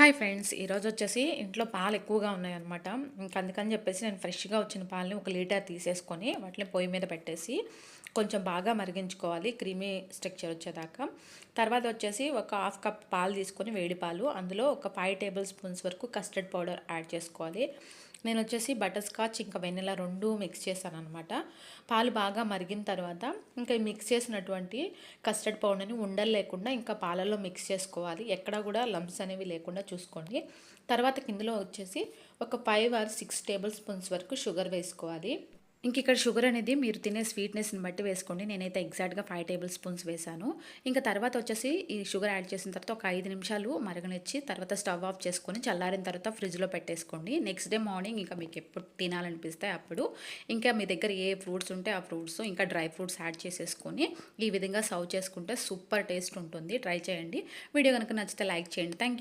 Hi friends, ఈరోజు వచ్చేసి ఇంట్లో పాలు ఎక్కువగా ఉన్నాయన్నమాట. ఇంక అందుకని చెప్పేసి నేను ఫ్రెష్‌గా వచ్చిన పాలని ఒక లీటర్ తీసేసుకొని వాటిని పొయ్యి మీద పెట్టేసి కొంచెం బాగా మరిగించుకోవాలి క్రీమీ స్ట్రక్చర్ వచ్చేదాకా. తర్వాత వచ్చేసి ఒక హాఫ్ కప్ పాలు తీసుకొని వేడి పాలు అందులో ఒక 5 టేబుల్ స్పూన్స్ వరకు కస్టర్డ్ పౌడర్ యాడ్ చేసుకోవాలి. నేను వచ్చేసి బటర్ స్కాచ్ ఇంకా వెనిలా 2 మిక్స్ చేశాననమాట. పాలు బాగా మరిగిన తర్వాత ఇంకా ఈ మిక్స్ చేసినటువంటి కస్టర్డ్ పౌడర్ని ఉండలు లేకుండా ఇంకా పాలల్లో మిక్స్ చేసుకోవాలి. ఎక్కడా కూడా లంప్స్ అనేవి లేకుండా చూసుకోండి. తర్వాత ఇందులో వచ్చేసి ఒక 5 ఆర్ 6 టేబుల్ స్పూన్స్ వరకు షుగర్ వేసుకోవాలి. ఇంక ఇక్కడ షుగర్ అనేది మీరు తినే స్వీట్‌నెస్‌ని బట్టి వేసుకోండి. నేనైతే ఎగ్జాక్ట్‌గా 5 టేబుల్ స్పూన్స్ వేశాను. ఇంకా తర్వాత వచ్చేసి ఈ షుగర్ యాడ్ చేసిన తర్వాత ఒక 5 నిమిషాలు మరగనిచ్చి తర్వాత స్టవ్ ఆఫ్ చేసుకొని చల్లారిన తర్వాత ఫ్రిడ్జ్‌లో పెట్టేసుకోండి. నెక్స్ట్ డే మార్నింగ్ ఇంకా మీకు ఎప్పుడు తినాలనిపిస్తే అప్పుడు ఇంకా మీ దగ్గర ఏ ఫ్రూట్స్ ఉంటే ఆ ఫ్రూట్స్ ఇంకా డ్రై ఫ్రూట్స్ యాడ్ చేసేసుకొని ఈ విధంగా సర్వ్ చేసుకుంటే సూపర్ టేస్ట్ ఉంటుంది. ట్రై చేయండి. వీడియో గనుక నచ్చితే లైక్ చేయండి. Thank you.